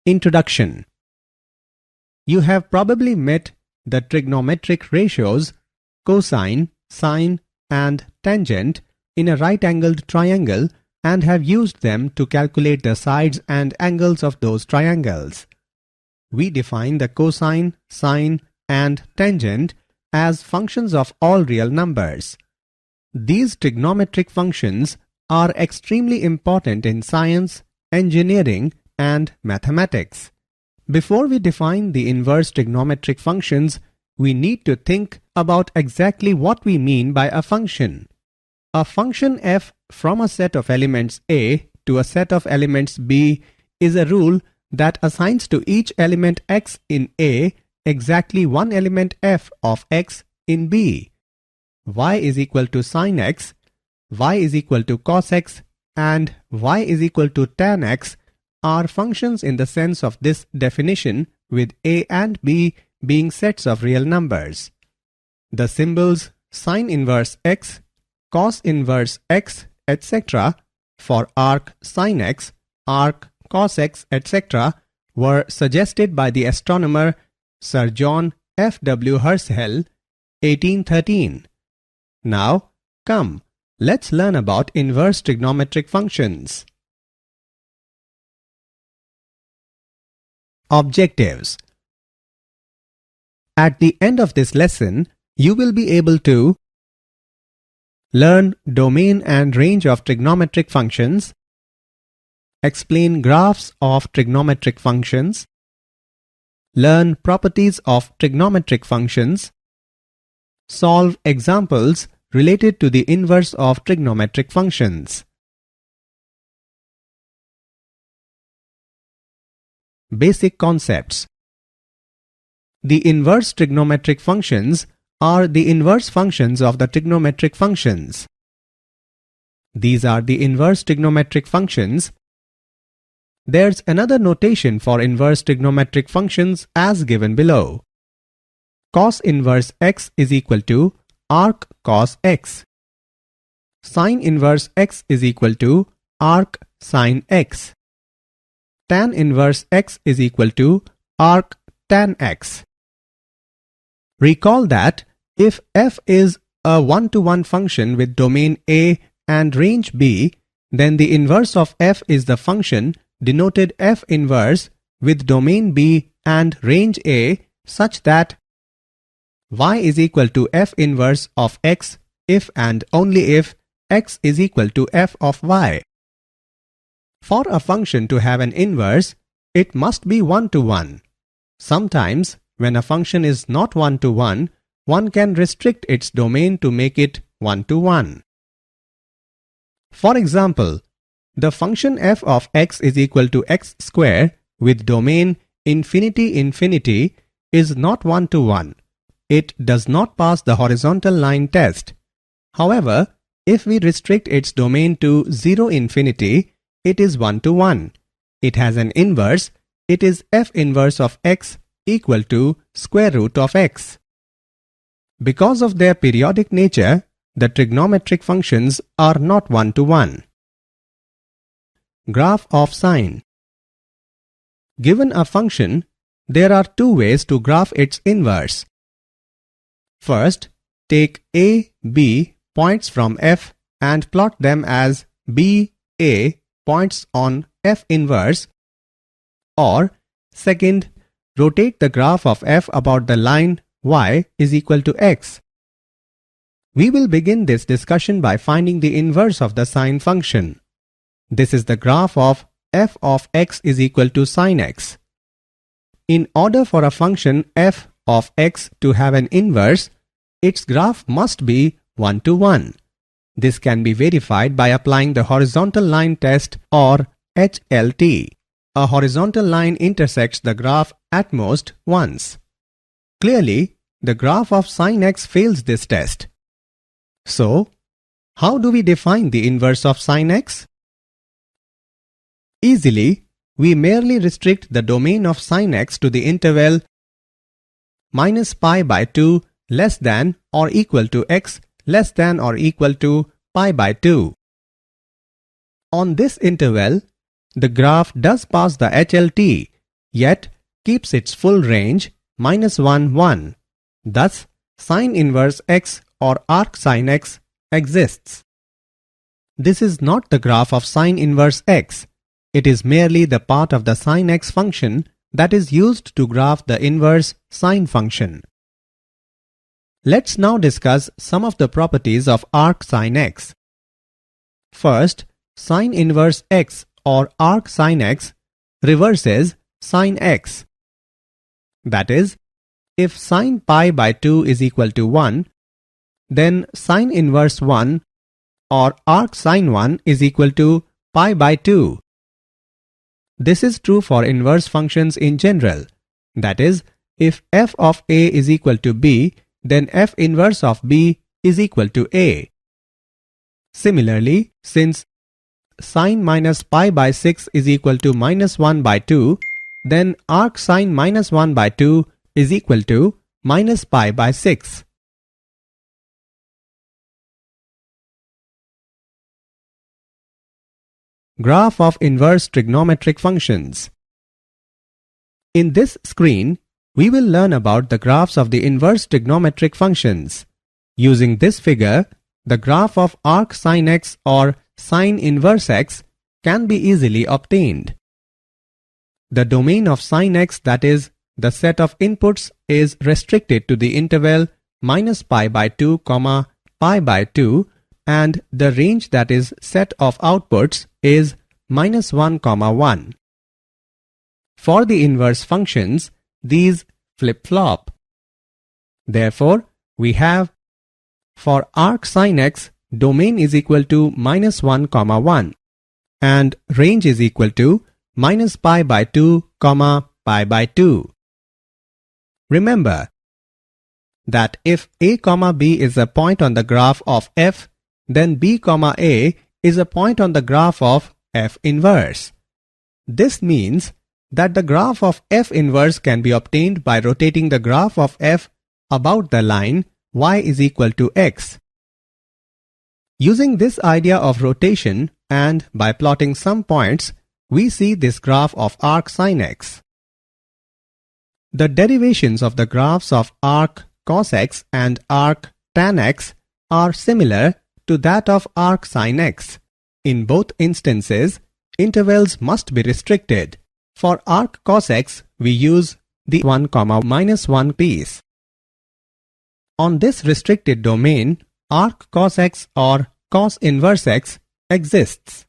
Introduction. You have probably met the trigonometric ratios cosine, sine, and tangent in a right-angled triangle and have used them to calculate the sides and angles of those triangles. We define the cosine, sine, and tangent as functions of all real numbers. These trigonometric functions are extremely important in science, engineering, and mathematics. Before we define the inverse trigonometric functions, we need to think about exactly what we mean by a function. A function f from a set of elements A to a set of elements B is a rule that assigns to each element x in A exactly one element f of x in B. Y is equal to sin x, y is equal to cos x, and y is equal to tan x are functions in the sense of this definition, with A and B being sets of real numbers. The symbols sin inverse x, cos inverse x, etc. for arc sin x, arc cos x, etc. were suggested by the astronomer Sir John F. W. Herschel, 1813. Now, come, let's learn about inverse trigonometric functions. Objectives. At the end of this lesson, you will be able to learn domain and range of trigonometric functions, explain graphs of trigonometric functions, learn properties of trigonometric functions, solve examples related to the inverse of trigonometric functions. Basic concepts. The inverse trigonometric functions are the inverse functions of the trigonometric functions. These are the inverse trigonometric functions. There's another notation for inverse trigonometric functions as given below. Cos inverse x is equal to arc cos x. Sin inverse x is equal to arc sin x. Tan inverse x is equal to arc tan x. Recall that if f is a one-to-one function with domain A and range B, then the inverse of f is the function denoted f inverse with domain B and range A, such that y is equal to f inverse of x if and only if x is equal to f of y. For a function to have an inverse, it must be one-to-one. Sometimes, when a function is not one-to-one, one can restrict its domain to make it one-to-one. For example, the function f of x is equal to x square with domain infinity infinity is not one-to-one. It does not pass the horizontal line test. However, if we restrict its domain to 0 infinity, it is one-to-one. It has an inverse. It is f inverse of x equal to square root of x. Because of their periodic nature, the trigonometric functions are not one-to-one. Graph of sine. Given a function, there are two ways to graph its inverse. First, take A, B points from f and plot them as B, A points on f inverse. Or, second, rotate the graph of f about the line y is equal to x. We will begin this discussion by finding the inverse of the sine function. This is the graph of f of x is equal to sin x. In order for a function f of x to have an inverse, its graph must be one-to-one. This can be verified by applying the horizontal line test, or HLT. A horizontal line intersects the graph at most once. Clearly, the graph of sin x fails this test. So, how do we define the inverse of sin x? Easily, we merely restrict the domain of sin x to the interval minus pi by 2 less than or equal to x less than or equal to pi by 2. On this interval, the graph does pass the HLT, yet keeps its full range -1, 1. Thus, sine inverse x or arc sin x exists. This is not the graph of sine inverse x. It is merely the part of the sin x function that is used to graph the inverse sine function. Let's now discuss some of the properties of arc sin x. First, sine inverse x or arc sin x reverses sine x. That is, if sine pi by 2 is equal to 1, then sine inverse 1 or arc sin 1 is equal to pi by 2. This is true for inverse functions in general. That is, if f of a is equal to b, then f inverse of b is equal to a. Similarly, since sine minus pi by 6 is equal to -1 by 2, then arc sine -1 by 2 is equal to minus pi by 6. Graph of inverse trigonometric functions. In this screen, we will learn about the graphs of the inverse trigonometric functions. Using this figure, the graph of arc sin x or sine inverse x can be easily obtained. The domain of sine x, that is, the set of inputs, is restricted to the interval -pi by 2, pi by 2, and the range, that is, set of outputs, is -1, 1. For the inverse functions, these flip-flop. Therefore, we have for arc sin x, domain is equal to -1, 1 and range is equal to -pi by 2, pi by 2. Remember that if a, b is a point on the graph of f, then b, a is a point on the graph of f inverse. This means that the graph of f inverse can be obtained by rotating the graph of f about the line y is equal to x. Using this idea of rotation and by plotting some points, we see this graph of arc sin x. The derivations of the graphs of arc cos x and arc tan x are similar to that of arc sin x. In both instances, intervals must be restricted. For arc cos x, we use the 1, -1 piece. On this restricted domain, arc cos x or cos inverse x exists.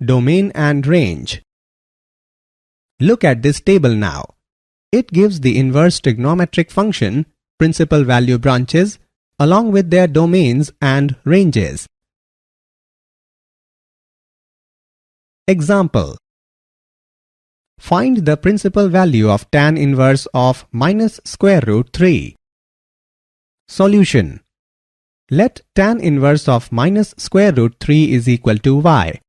Domain and range. Look at this table now. It gives the inverse trigonometric function principal value branches along with their domains and ranges. Example. Find the principal value of tan inverse of -√3. Solution. Let tan inverse of -√3 is equal to y.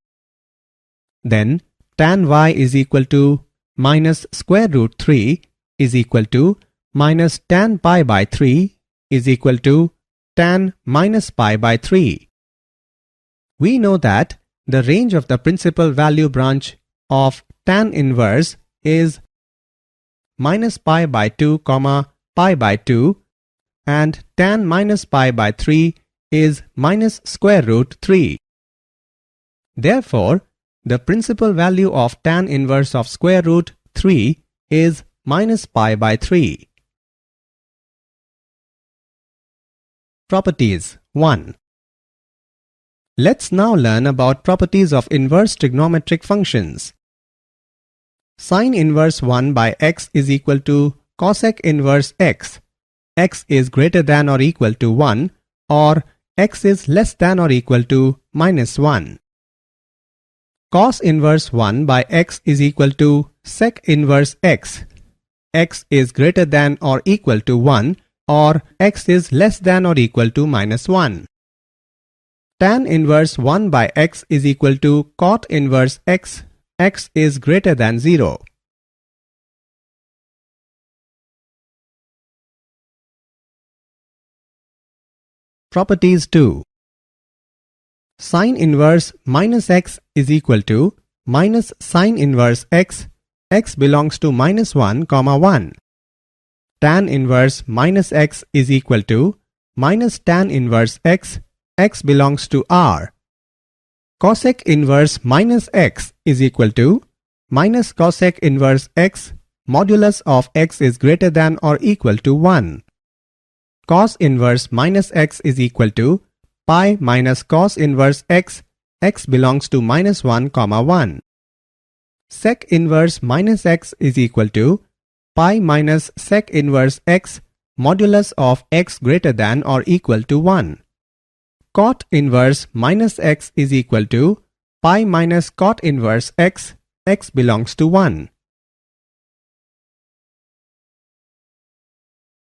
Then tan y is equal to -√3 is equal to minus tan pi by 3 is equal to tan minus pi by 3. We know that the range of the principal value branch of tan inverse is minus pi by 2, pi by 2, and tan minus pi by 3 is -√3. Therefore, the principal value of tan inverse of √3 is minus pi by 3. Properties 1. Let's now learn about properties of inverse trigonometric functions. Sine inverse 1 by x is equal to cosec inverse x. X is greater than or equal to 1 or x is less than or equal to -1. Cos inverse 1 by x is equal to sec inverse x. X is greater than or equal to 1 or x is less than or equal to -1. Tan inverse 1 by x is equal to cot inverse x. X is greater than 0. Properties 2. Sine inverse minus x is equal to minus sine inverse x, x belongs to minus 1, 1. Tan inverse minus x is equal to minus tan inverse x, x belongs to R. Cosec inverse minus x is equal to minus cosec inverse x, modulus of x is greater than or equal to 1. Cos inverse minus x is equal to pi minus cos inverse x, x belongs to minus 1, 1. Sec inverse minus x is equal to pi minus sec inverse x, modulus of x greater than or equal to 1. Cot inverse minus x is equal to pi minus cot inverse x, x belongs to 1.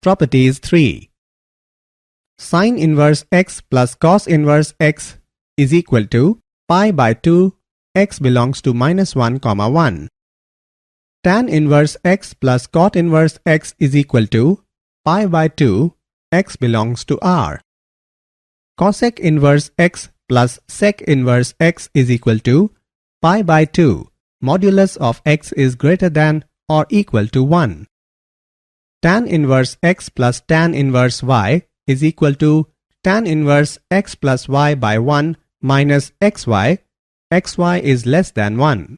Properties 3. Sine inverse x plus cos inverse x is equal to pi by 2, x belongs to minus 1, 1. Tan inverse x plus cot inverse x is equal to pi by 2, x belongs to R. Cosec inverse x plus sec inverse x is equal to pi by 2, modulus of x is greater than or equal to 1. Tan inverse x plus tan inverse y is equal to tan inverse x plus y by 1 minus xy, xy is less than 1.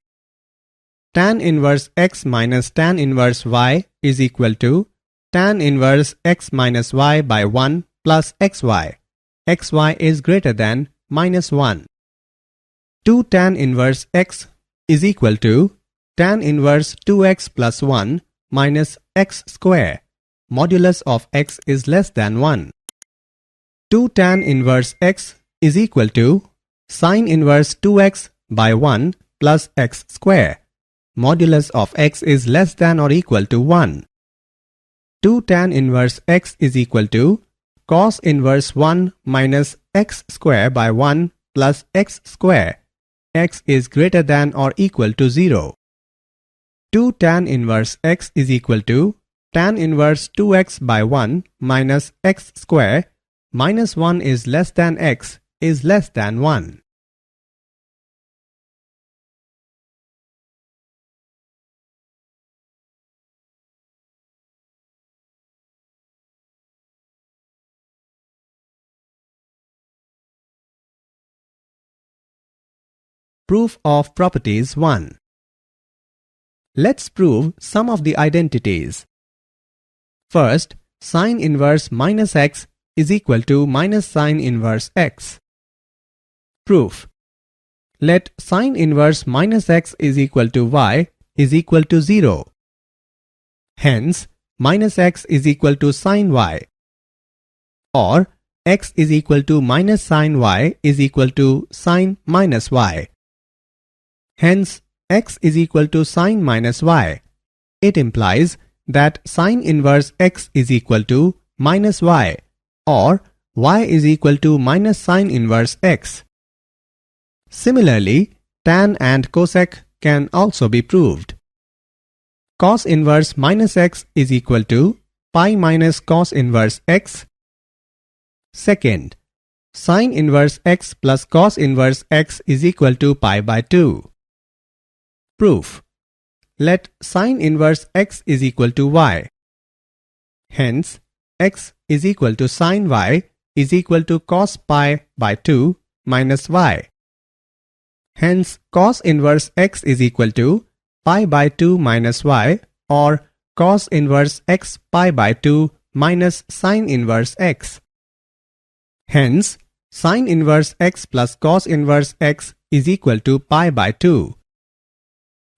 Tan inverse x minus tan inverse y is equal to tan inverse x minus y by 1 plus xy, xy is greater than minus 1. 2 tan inverse x is equal to tan inverse 2x plus 1 minus x square, modulus of x is less than 1. 2 tan inverse x is equal to sine inverse 2x by 1 plus x square, modulus of x is less than or equal to 1. 2 tan inverse x is equal to cos inverse 1 minus x square by 1 plus x square, x is greater than or equal to 0. 2 tan inverse x is equal to tan inverse 2x by 1 minus x square, minus 1 is less than x is less than 1. Proof of properties 1. Let's prove some of the identities. First, sine inverse minus x is equal to minus sine inverse x. Proof. Let sine inverse minus x is equal to y is equal to 0. Hence, minus x is equal to sine y. Or, x is equal to minus sine y is equal to sine minus y. Hence, x is equal to sine minus y. It implies that sine inverse x is equal to minus y, or y is equal to minus sine inverse x. Similarly, tan and cosec can also be proved. Cos inverse minus x is equal to pi minus cos inverse x. Second, sine inverse x plus cos inverse x is equal to pi by 2. Proof. Let sine inverse x is equal to y. Hence, x is equal to sine y is equal to cos pi by 2 minus y. Hence, cos inverse x is equal to pi by 2 minus y, or cos inverse x pi by 2 minus sine inverse x. Hence, sine inverse x plus cos inverse x is equal to pi by 2.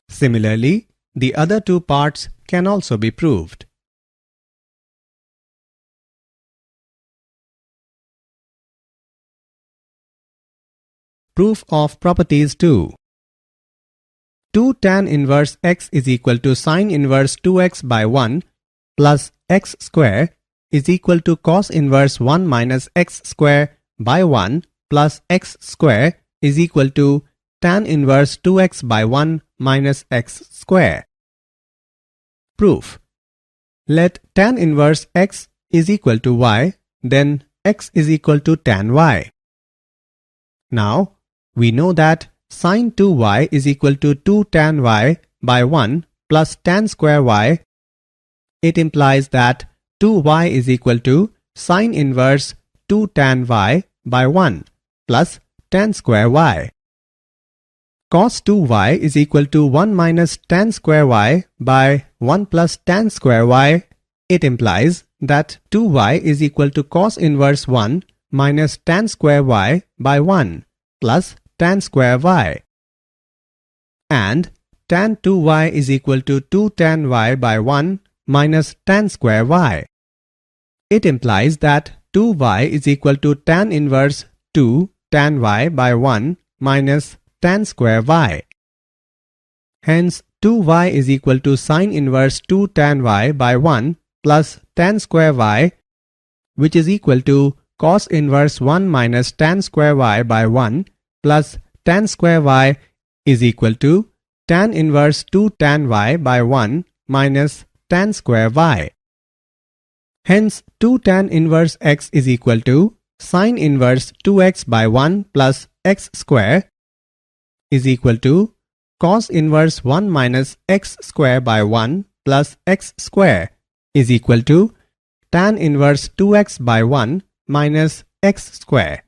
Similarly, the other two parts can also be proved. Proof of properties 2. 2 tan inverse x is equal to sine inverse 2x by 1 plus x square is equal to cos inverse 1 minus x square by 1 plus x square is equal to tan inverse 2x by 1 minus x square. Proof. Let tan inverse x is equal to y, then x is equal to tan y. Now, we know that sin 2y is equal to 2 tan y by 1 plus tan square y. It implies that 2y is equal to sin inverse 2 tan y by 1 plus tan square y. Cos 2y is equal to 1 minus tan square y by 1 plus tan square y. It implies that 2y is equal to cos inverse 1 minus tan square y by 1 plus tan square y. And tan 2y is equal to 2 tan y by 1 minus tan square y. It implies that 2y is equal to tan inverse 2 tan y by 1 minus tan square y. Hence, 2y is equal to sin inverse 2 tan y by 1 plus tan square y, which is equal to cos inverse 1 minus tan square y by 1 plus tan square y is equal to tan inverse 2 tan y by 1 minus tan square y. Hence, 2 tan inverse x is equal to sin inverse 2x by 1 plus x square is equal to cos inverse 1 minus x square by 1 plus x square is equal to tan inverse 2x by 1 minus x square.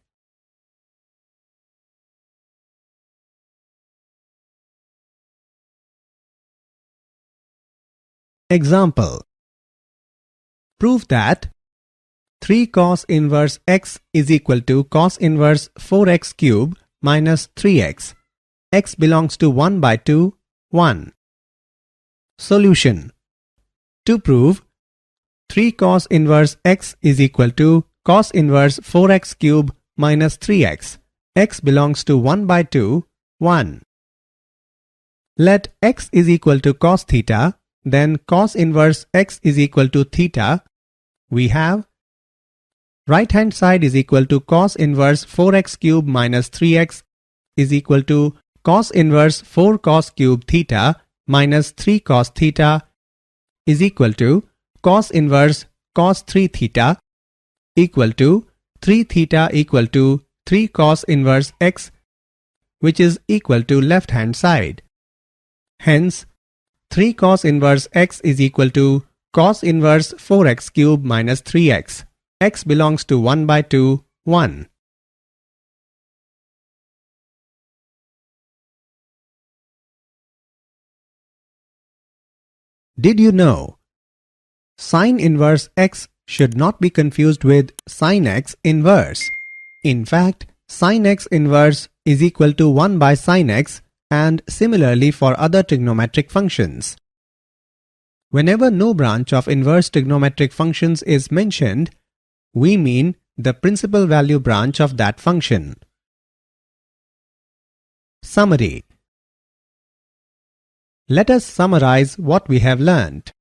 Example. Prove that 3 cos inverse x is equal to cos inverse 4x cube minus 3x. X belongs to 1 by 2, 1. Solution. To prove 3 cos inverse x is equal to cos inverse 4x cube minus 3x. X belongs to 1 by 2, 1. Let x is equal to cos theta, then cos inverse x is equal to theta. We have right hand side is equal to cos inverse 4x cube minus 3x is equal to cos inverse 4 cos cube theta minus 3 cos theta is equal to cos inverse cos 3 theta equal to 3 theta equal to 3 cos inverse x, which is equal to left hand side. Hence, 3 cos inverse x is equal to cos inverse 4x cube minus 3x. X belongs to 1 by 2, 1. Did you know? Sin inverse x should not be confused with sin x inverse. In fact, sin x inverse is equal to 1 by sin x, and similarly for other trigonometric functions. Whenever no branch of inverse trigonometric functions is mentioned, we mean the principal value branch of that function. Summary. Let us summarize what we have learnt.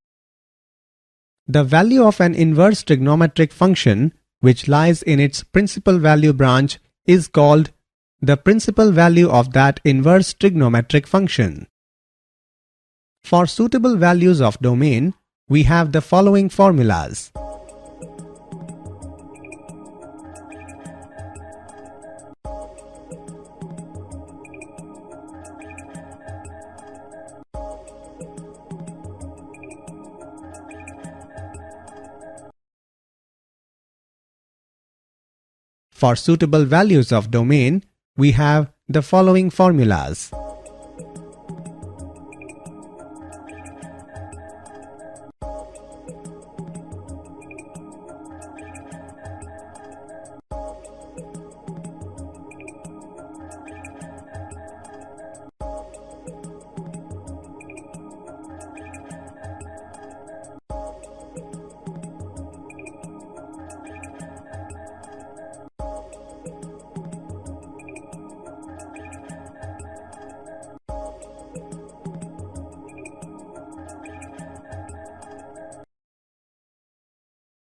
The value of an inverse trigonometric function which lies in its principal value branch is called the principal value of that inverse trigonometric function. For suitable values of domain, we have the following formulas. For suitable values of domain, we have the following formulas.